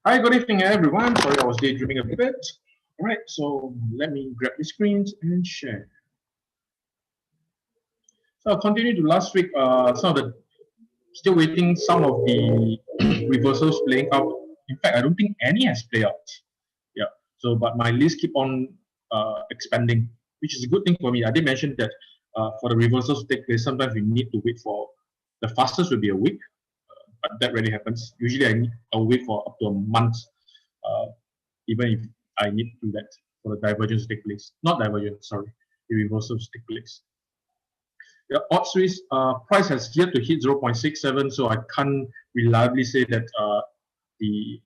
Hi, good evening, everyone. Sorry, I was daydreaming a bit. All right, so let me grab the screens and share. So I'll continue to last week. Some of the still waiting. Some of the reversals playing out. In fact, I don't think any has played out. Yeah. So, but my list keep on expanding, which is a good thing for me. I did mention that for the reversals to take place, sometimes we need to wait for the fastest will be a week, but that rarely happens. Usually, I'll wait for up to a month. Even if I need to do that for the divergence to take place. Not divergence, sorry, the reversals take place. The odds risk price has yet to hit 0.67, so I can't reliably say that the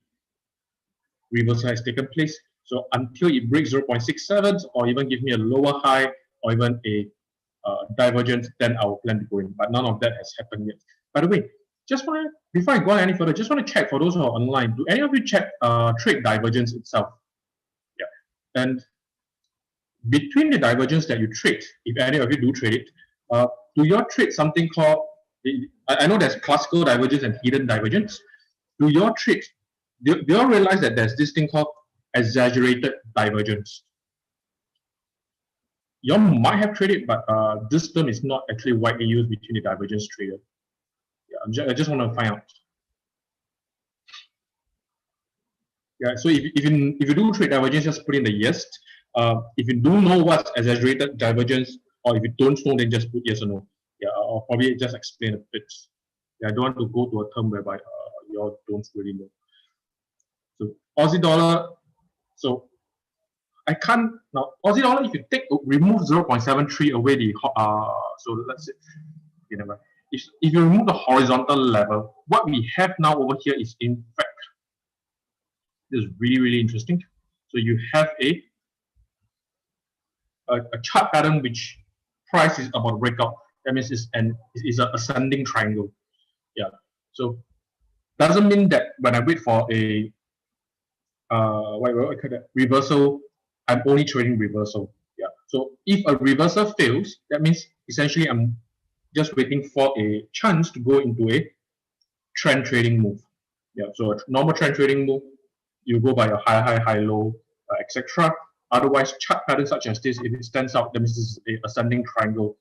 reversal has taken place. So until it breaks 0.67 or even give me a lower high or even a divergence, then I will plan to go in. But none of that has happened yet. By the way, just want to, before I go on any further, just want to check for those who are online, do any of you check trade divergence itself? Yeah. And between the divergence that you trade, if any of you do trade it, do you trade something called, I know there's classical divergence and hidden divergence. Do you trade, do you realize that there's this thing called exaggerated divergence? You might have traded, but this term is not actually widely used between the divergence trader. Yeah, I just want to find out. Yeah, so if you do trade divergence, just put in the yes. If you do know what's exaggerated divergence, or if you don't know, then just put yes or no. Yeah, I'll probably just explain a bit. Yeah, I don't want to go to a term whereby you all don't really know. So Aussie dollar. So I can't now Aussie dollar. If you remove 0.73 away the so let's say you never. If you remove the horizontal level, what we have now over here is in fact this is really interesting. So you have a chart pattern which price is about breakout. That means it's an ascending triangle. Yeah. So doesn't mean that when I wait for a reversal, I'm only trading reversal. Yeah. So if a reversal fails, that means essentially I'm just waiting for a chance to go into a trend trading move. Yeah. So a normal trend trading move, you go by a high low, etc. Otherwise, chart patterns such as this, if it stands out, that means this is a ascending triangle.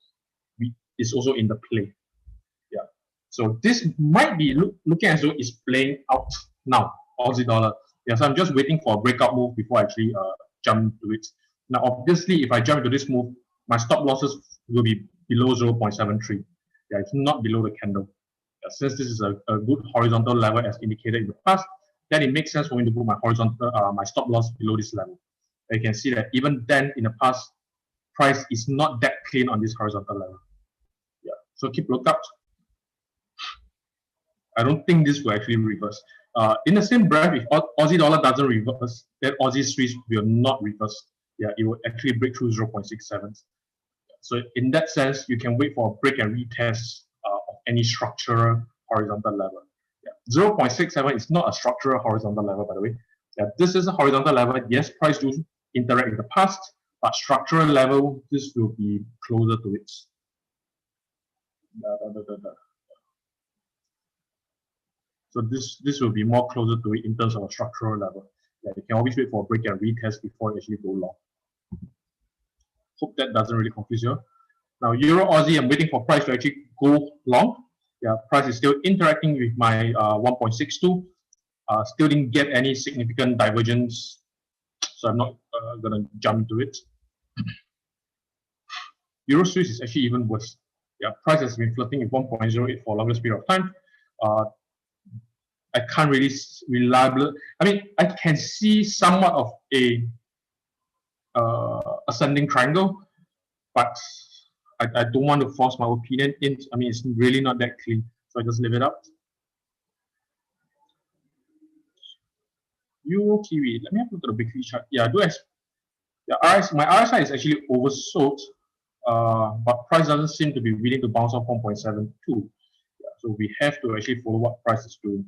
Is also in the play. Yeah. So this might be looking as though it's playing out now, Aussie dollar. Yeah. So I'm just waiting for a breakout move before I actually jump to it. Now, obviously, if I jump into this move, my stop losses will be below 0.73. Yeah, it's not below the candle. Yeah, since this is a good horizontal level as indicated in the past, then it makes sense for me to put my horizontal, my stop loss below this level. You can see that even then in the past, price is not that clean on this horizontal level. Yeah, so keep lookout. I don't think this will actually reverse. In the same breath, if Aussie dollar doesn't reverse, then Aussie Swiss will not reverse. Yeah, it will actually break through 0.67. So in that sense, you can wait for a break and retest of any structural horizontal level. Yeah. 0.67 is not a structural horizontal level, by the way. Yeah, this is a horizontal level. Yes, price do interact in the past, but structural level, this will be closer to it. So this will be more closer to it in terms of a structural level. Yeah, you can always wait for a break and retest before you actually go long. Hope that doesn't really confuse you. Now Euro Aussie, I'm waiting for price to actually go long. Yeah, price is still interacting with my 1.62. Still didn't get any significant divergence, so I'm not gonna jump to it. Euro Swiss is actually even worse. Yeah, price has been flirting with 1.08 for the longest period of time. I can't really reliably. I mean, I can see somewhat of a ascending triangle, but I don't want to force my opinion in. I mean, it's really not that clean, so I just leave it up. Euro Kiwi. Let me have a look at the weekly chart. Yeah, I do. My RSI is actually oversold, but price doesn't seem to be willing to bounce off 1.72. Yeah, so we have to actually follow what price is doing.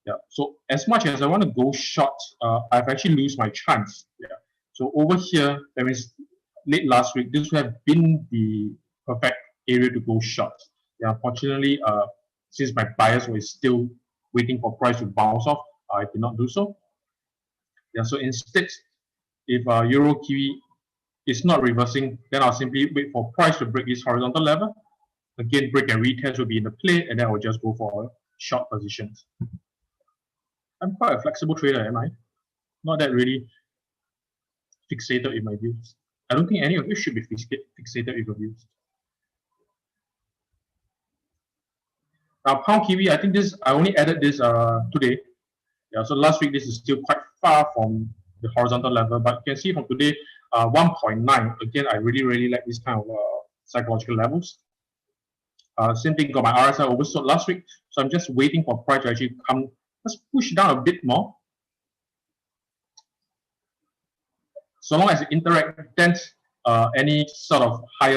Yeah. So as much as I want to go short, I've actually lose my chance. Yeah. So over here, that means late last week, this would have been the perfect area to go short. Yeah. Unfortunately, since my bias was still waiting for price to bounce off, I did not do so. Yeah, so instead, if Euro Kiwi is not reversing, then I'll simply wait for price to break this horizontal level. Again, break and retest will be in the play, and then I'll just go for short positions. I'm quite a flexible trader, am I? Not that really fixated in my views. I don't think any of you should be fixated with your views. Now, pound Kiwi, I think this, I only added this today. Yeah, so last week this is still quite far from the horizontal level, but you can see from today, 1.9. Again, I really like this kind of psychological levels. Same thing, got my RSI oversold last week, so I'm just waiting for price to actually come, let's push down a bit more. So long as it interacts any sort of high,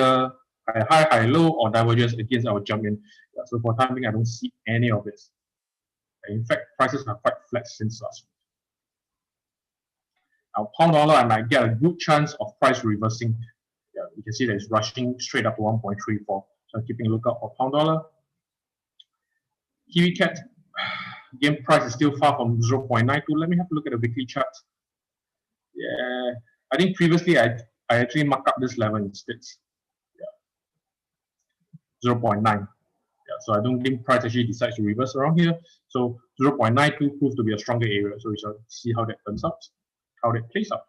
low, or divergence against, I will jump in. Yeah, so for time being, I don't see any of this. In fact, prices are quite flat since last week. Now, pound dollar, I might get a good chance of price reversing. Yeah, you can see that it's rushing straight up to 1.34. So I'm keeping a lookout for pound dollar. Kiwi cat, again, price is still far from 0.92. Let me have a look at the weekly chart. Yeah, I think previously I actually marked up this level instead. Yeah. 0.9. Yeah, so I don't think price actually decides to reverse around here. So 0.92 proves to be a stronger area. So we shall see how that turns out, how that plays out.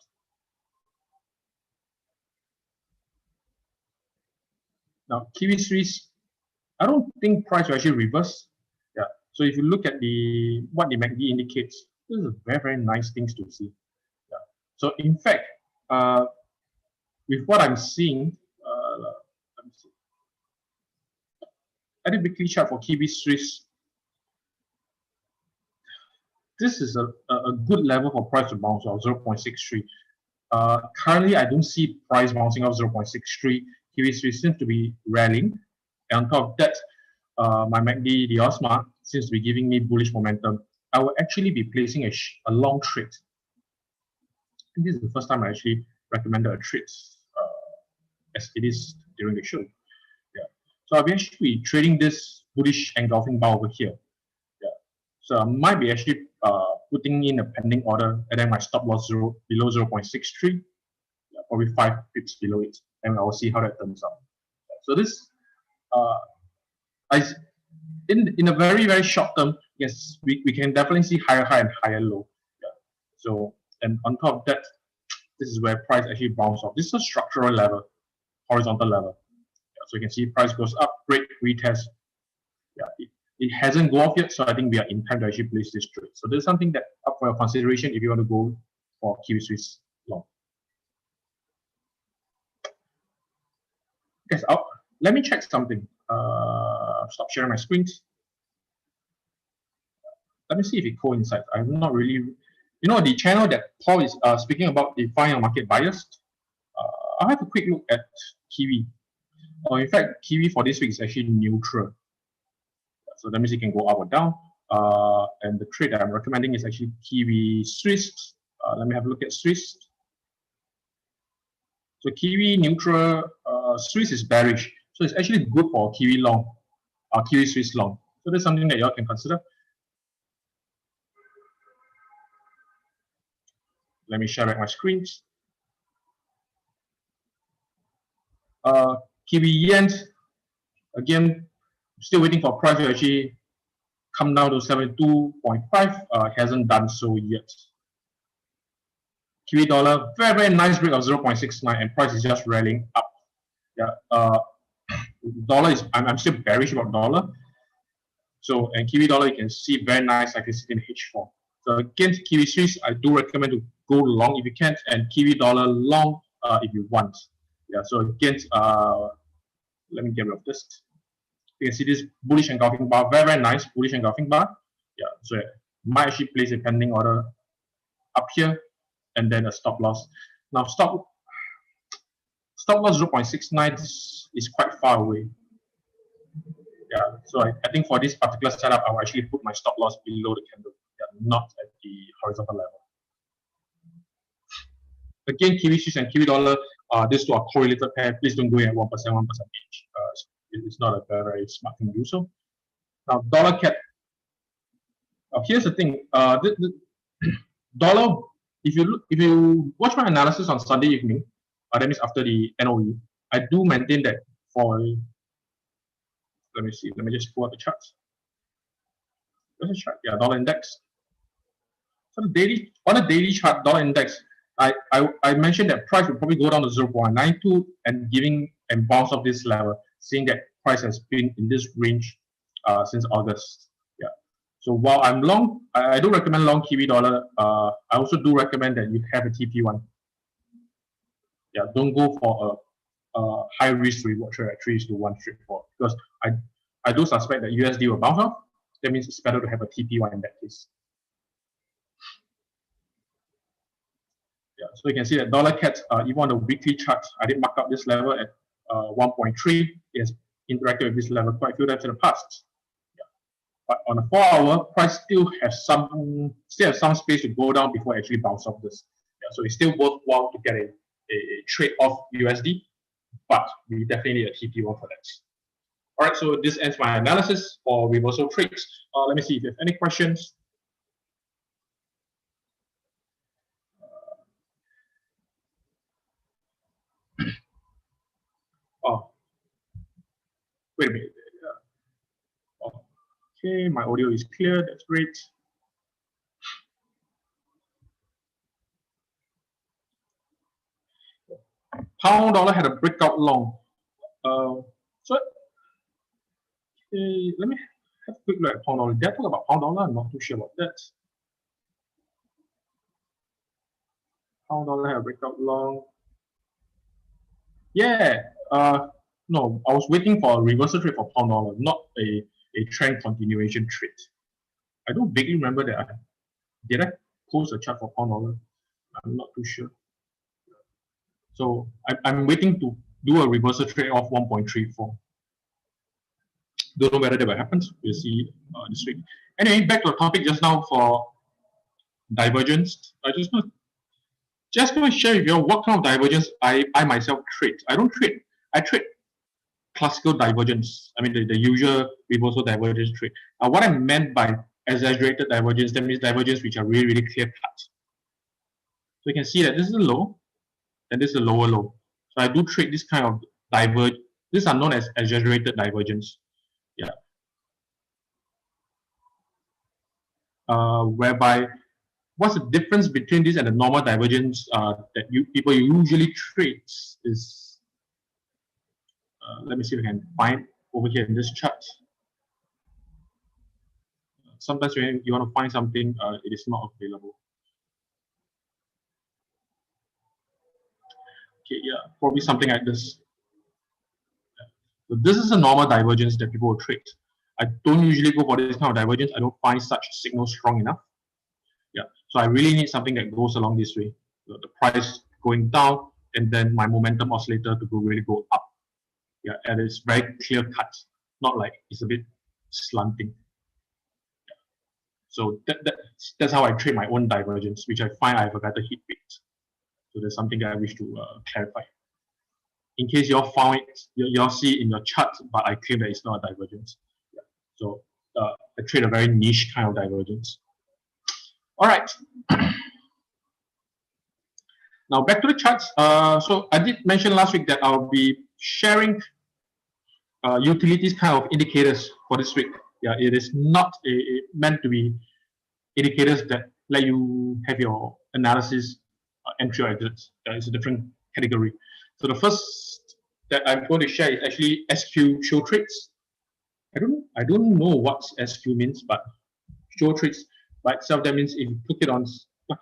Now, Kiwi Swiss, I don't think price will actually reverse. Yeah. So if you look at what the MACD indicates, this is very nice things to see. Yeah. So in fact, with what I'm seeing, let me see. At the weekly chart for Kiwi Swiss, this is a good level for price to bounce off 0.63. Currently, I don't see price bouncing off 0.63. Kiwi Swiss seems to be rallying. And on top of that, my MACD, the OSMA, seems to be giving me bullish momentum. I will actually be placing a long trade. This is the first time I actually recommended a trade, as it is during the show. Yeah. So I'll be actually trading this bullish engulfing bar over here. Yeah. So I might be actually putting in a pending order, and then my stop loss below 0.63, yeah, probably 5 pips below it, and I will see how that turns out. So this, in a very short term, yes, we can definitely see higher high and higher low. Yeah. So, and on top of that, this is where price actually bounce off. This is a structural level, horizontal level. Yeah, so you can see price goes up, break, retest. Yeah, it hasn't gone off yet, so I think we are in time to actually place this trade. So there's something that up for your consideration if you want to go for Kiwi Swiss long. Okay, so let me check something. Stop sharing my screen. Let me see if it coincides. I'm not really, the channel that Paul is speaking about, the final market bias. I'll have a quick look at Kiwi. In fact, Kiwi for this week is actually neutral. So that means it can go up or down. And the trade that I'm recommending is actually Kiwi Swiss. Let me have a look at Swiss. So Kiwi neutral, Swiss is bearish. So it's actually good for Kiwi long, Kiwi Swiss long. So that's something that y'all can consider. Let me share back my screens. Kiwi Yen, again, still waiting for price to actually come down to 72.5. Hasn't done so yet. Kiwi dollar, very nice break of 0.69, and price is just rallying up. Yeah, dollar is, I'm still bearish about dollar. So, and Kiwi dollar, you can see very nice cyclicity in H4. So against Kiwi Swiss, I do recommend to go long if you can, and Kiwi dollar long if you want. Yeah, so against, let me get rid of this. You can see this bullish engulfing bar, very nice bullish engulfing bar. Yeah, so I might actually place a pending order up here, and then a stop loss. Now stop loss 0.69 is quite far away. Yeah, so I think for this particular setup, I will actually put my stop loss below the candle, yeah, not at the horizontal level. Again, Kiwi Swiss and Kiwi dollar, these two are correlated pair. Please don't go in at 1% each. It's not a very smart thing to do so. Now, dollar cat. Here's the thing. The dollar. If you watch my analysis on Sunday evening, that means after the NOE, I do maintain that for. Let me see. Let me just pull out the charts. Where's the chart? Yeah, dollar index. So on the daily chart, dollar index, I mentioned that price will probably go down to 0.92 and giving and bounce off this level, seeing that price has been in this range since August. Yeah. So while I'm long, I do recommend long Kiwi dollar. I also do recommend that you have a TP1. Yeah, don't go for a high risk reward trade at 3:1 straightforward, because I do suspect that USD will bounce off. That means it's better to have a TP1 in that case. Yeah, so you can see that dollar CAD, even on the weekly chart, I did mark up this level at 1.3. It has interacted with this level quite a few times in the past. Yeah. But on a 4-hour, price still has some space to go down before it actually bounce off this. Yeah, so it's still worthwhile to get a trade off USD, but we definitely need a TP1 for that. All right, so this ends my analysis for reversal trades. Let me see if you have any questions. Oh, wait a minute. Okay, my audio is clear. That's great. Pound dollar had a breakout long. So let me have a quick look at pound dollar. Did I talk about pound dollar? I'm not too sure about that. Pound dollar had a breakout long. Yeah. No, I was waiting for a reversal trade for pound dollar, not a trend continuation trade. I don't vaguely remember that. Did I post a chart for pound dollar? I'm not too sure. So I'm waiting to do a reversal trade off 1.34. Don't know whether that will happen. We'll see this week. Anyway, back to the topic just now for divergence. I just want to share with you what kind of divergence I myself trade. I don't trade. I trade classical divergence. I mean the usual reversal divergence trade. What I meant by exaggerated divergence, that means divergence which are really, really clear cut. So you can see that this is a low, and this is a lower low. So I do trade this kind of diverge. These are known as exaggerated divergence. Yeah. Whereby, what's the difference between this and the normal divergence that people usually trade is, let me see if I can find over here in this chart. Sometimes when you want to find something, it is not available. Okay, yeah, probably something like this. So this is a normal divergence that people will trade. I don't usually go for this kind of divergence. I don't find such signals strong enough. Yeah, so I really need something that goes along this way. The price going down, and then my momentum oscillator to really go up. Yeah, and it's very clear cut, not like it's a bit slanting. Yeah. So that's how I trade my own divergence, which I find I have a better hit rate. So there's something that I wish to clarify. In case you all found it, you all see it in your chart, but I claim that it's not a divergence. Yeah. So I trade a very niche kind of divergence. All right. Now back to the charts. So I did mention last week that I'll be sharing utilities kind of indicators for this week. Yeah, it is not meant to be indicators that let you have your analysis entry or exits. It's a different category. So the first that I'm going to share is actually SQ show trades. I don't know what SQ means, but show trades by itself, that means if you plug it on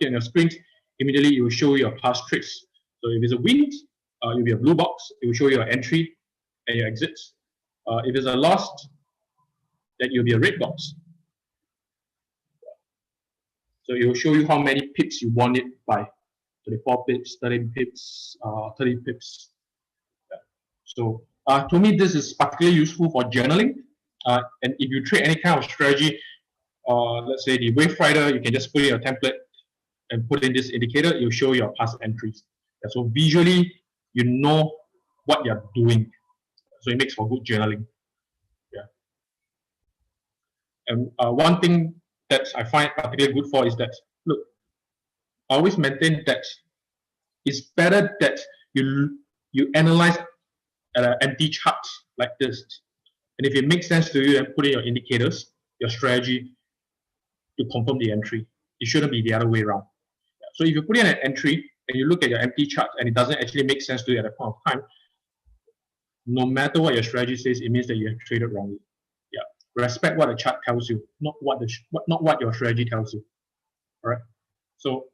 your screen, immediately it will show you your past trades. So if it's a win, it will be a blue box. It will show you your entry and your exits. If it's a loss, then it will be a red box. So it will show you how many pips you won it by. 24 pips, 13 pips, 30 pips. Yeah. So to me, this is particularly useful for journaling. And if you trade any kind of strategy, let's say the Wave Rider, you can just put in a template and put in this indicator. It will show your past entries. Yeah, so visually, you know what you're doing. So it makes for good journaling. Yeah. And one thing that I find particularly good for is that, look, always maintain that it's better that you analyze at an empty chart like this. And if it makes sense to you, then put in your indicators, your strategy to confirm the entry. It shouldn't be the other way around. So if you put in an entry and you look at your empty chart and it doesn't actually make sense to you at that point of time, no matter what your strategy says, it means that you have traded wrongly. Yeah, respect what the chart tells you, not what your strategy tells you. All right. So,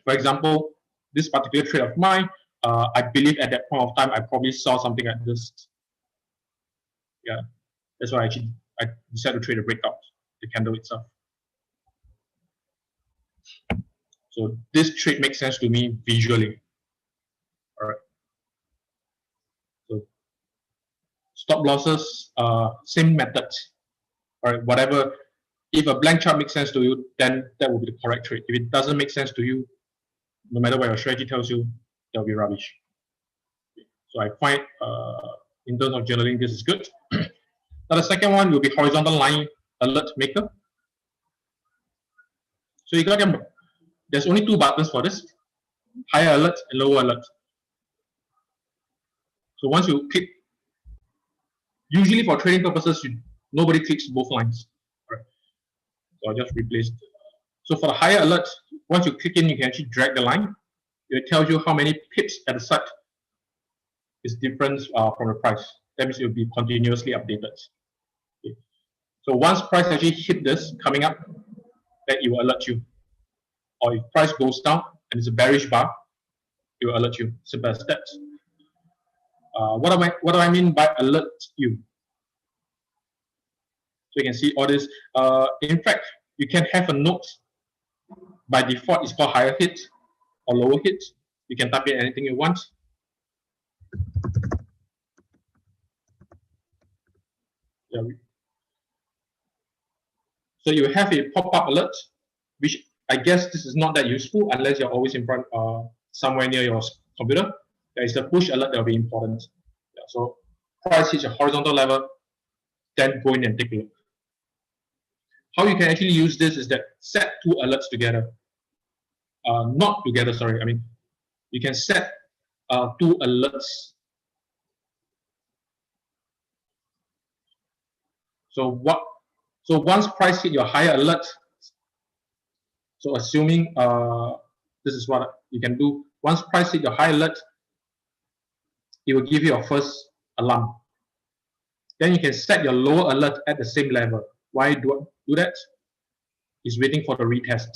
for example, this particular trade of mine, I believe at that point of time I probably saw something like this. Yeah, that's why I decided to trade a breakout, the candle itself. So this trade makes sense to me visually. All right. So stop losses, same method. All right. Whatever. If a blank chart makes sense to you, then that will be the correct trade. If it doesn't make sense to you, no matter what your strategy tells you, that will be rubbish. So I find in terms of journaling, this is good. Now the second one will be horizontal line alert maker. So you got them. There's only two buttons for this: higher alert and lower alert. So once you click, usually for trading purposes, nobody clicks both lines. Right. So I'll just replace. So for the higher alert, once you click in, you can actually drag the line. It tells you how many pips at the side is different from the price. That means it will be continuously updated. Okay. So once price actually hit this coming up, then it will alert you. Or if price goes down and it's a bearish bar, it will alert you. Simple as that. What do I mean by alert you? So you can see all this. In fact, you can have a note. By default, it's called higher hit or lower hit. You can type in anything you want. Yeah. So you have a pop-up alert, which I guess this is not that useful unless you're always in front, somewhere near your computer. There is the push alert that will be important. Yeah, so price hits a horizontal level, then go in and take a look. How you can actually use this is that set two alerts together. Not together, sorry. I mean, you can set two alerts. So once price hit your higher alert, so assuming this is what you can do. Once price hit your high alert, it will give you your first alarm. Then you can set your lower alert at the same level. Why do that? It's waiting for the retest.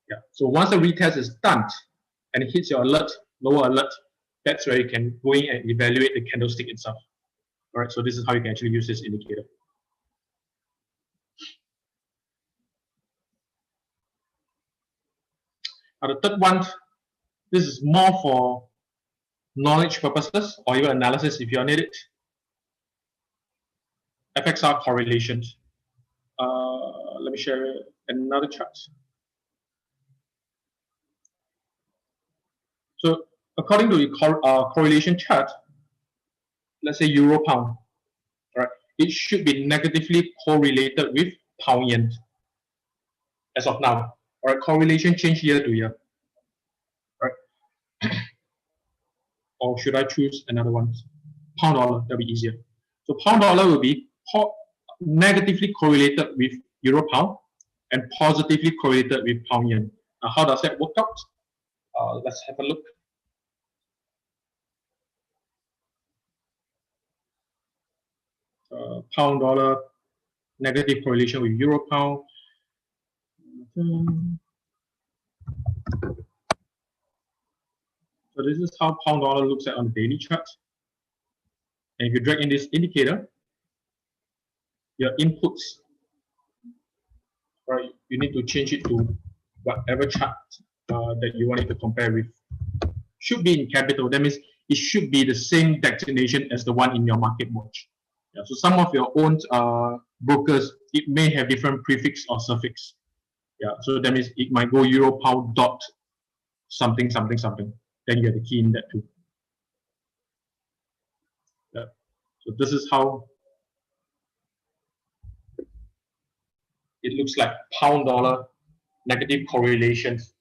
Yeah. So once the retest is done and it hits your alert, lower alert, that's where you can go in and evaluate the candlestick itself. All right. So this is how you can actually use this indicator. Now the third one, this is more for knowledge purposes or even analysis if you need it. FXR correlations. Let me share another chart. So according to the correlation chart, let's say Euro Pound, right? It should be negatively correlated with Pound Yen as of now. All right, correlation change year to year. Right? Or should I choose another one? Pound dollar, that'll be easier. So pound dollar will be negatively correlated with Euro Pound and positively correlated with Pound Yen. Now, how does that work out? Let's have a look. Pound dollar, negative correlation with Euro Pound. So this is how pound dollar looks at on the daily chart. And if you drag in this indicator, your inputs, right, you need to change it to whatever chart that you want it to compare with. Should be in capital. That means it should be the same designation as the one in your market watch. Yeah, so some of your own brokers, it may have different prefix or suffix. Yeah, so that means it might go Euro Pound dot something something something. Then you have to key in that too. Yeah. So this is how it looks like pound dollar negative correlations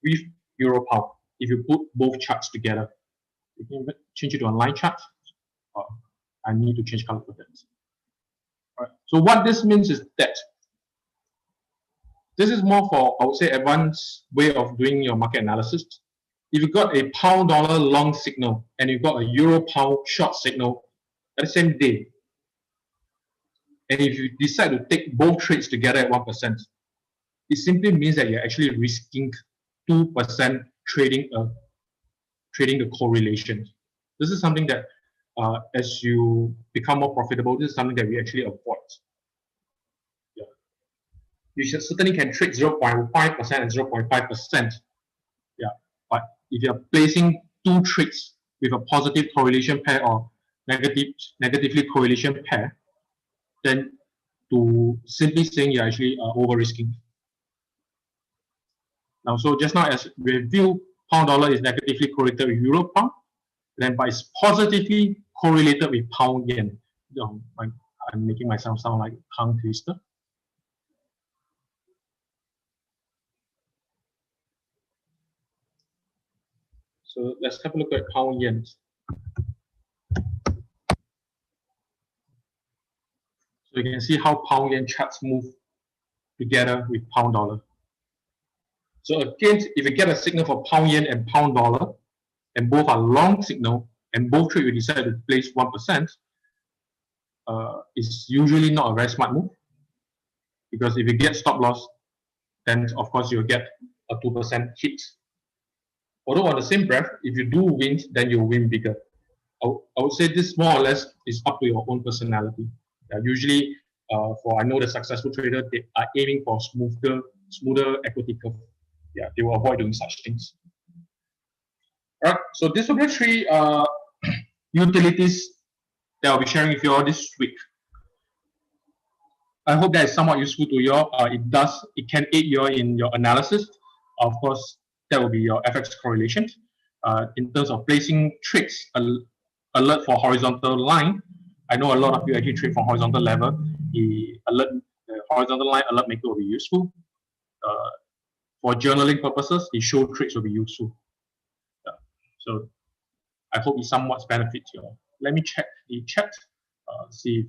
with euro pound. If you put both charts together, you can change it to a line chart. I need to change color for that. All right. So what this means is that this is more for, I would say, advanced way of doing your market analysis. If you got a pound dollar long signal and you got a euro pound short signal at the same day, and if you decide to take both trades together at 1%, it simply means that you're actually risking 2% trading the correlation. This is something that as you become more profitable, this is something that we actually avoid. Yeah. You certainly can trade 0.5% and 0.5%. Yeah. But if you're placing two trades with a positive correlation pair or negatively correlation pair, then to simply saying you're actually over risking. Now, so just now as we view pound dollar is negatively correlated with euro pound, then but it's positively correlated with pound yen. I'm making myself sound like a tongue twister. So let's have a look at pound yen. So you can see how pound yen charts move together with pound dollar. So again, if you get a signal for pound yen and pound dollar, and both are long signal, and both trade you decide to place 1%, it's usually not a very smart move. Because if you get stop loss, then of course you'll get a 2% hit. Although on the same breath, if you do win, then you'll win bigger. I would say this more or less is up to your own personality. Usually, I know the successful trader, they are aiming for smoother equity curve. Yeah, they will avoid doing such things. All right, so these are the three utilities that I'll be sharing with you all this week. I hope that is somewhat useful to you all. It can aid you in your analysis. Of course, that will be your FX correlation. In terms of placing trades, alert for horizontal line. I know a lot of you actually trade from horizontal level. The horizontal line alert maker will be useful. For journaling purposes, the show trades will be useful. So I hope it somewhat benefits you all. Let me check the chat, see if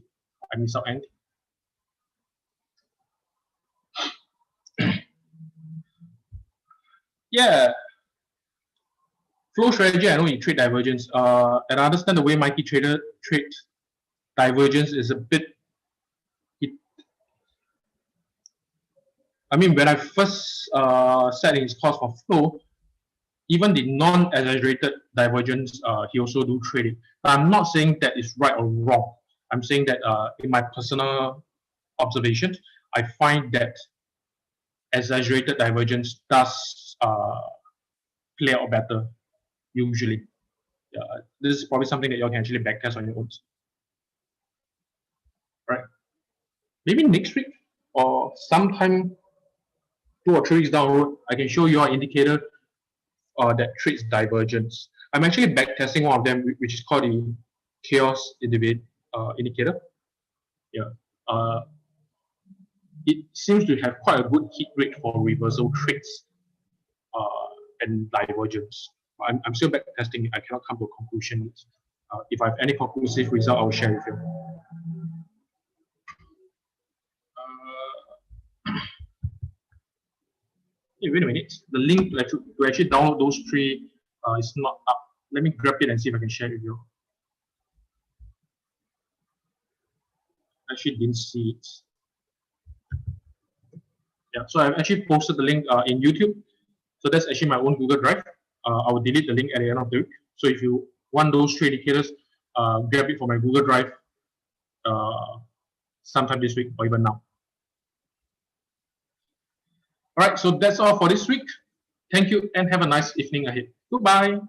I miss out anything. Yeah. Flow strategy, I know you trade divergence. And I understand the way Mikey Trader trades divergence is a bit. I mean, when I first set in his course for flow, even the non-exaggerated divergence, he also do trade it. But I'm not saying that it's right or wrong. I'm saying that in my personal observations, I find that exaggerated divergence does play out better, usually. This is probably something that you can actually backtest on your own. Right? Maybe next week or sometime 2 or 3 weeks down the road, I can show you an indicator that trades divergence. I'm actually backtesting one of them, which is called the chaos indicator. Yeah. It seems to have quite a good hit rate for reversal trades and divergence. I'm still backtesting it. I cannot come to a conclusion. If I have any conclusive result, I will share with you. Hey, wait a minute. The link to actually download those 3 is not up. Let me grab it and see if I can share it with you. I actually didn't see it. Yeah, so I've actually posted the link in YouTube. So that's actually my own Google Drive. I will delete the link at the end of the week. So if you want those 3 indicators, grab it from my Google Drive sometime this week or even now. All right, so that's all for this week. Thank you and have a nice evening ahead. Goodbye.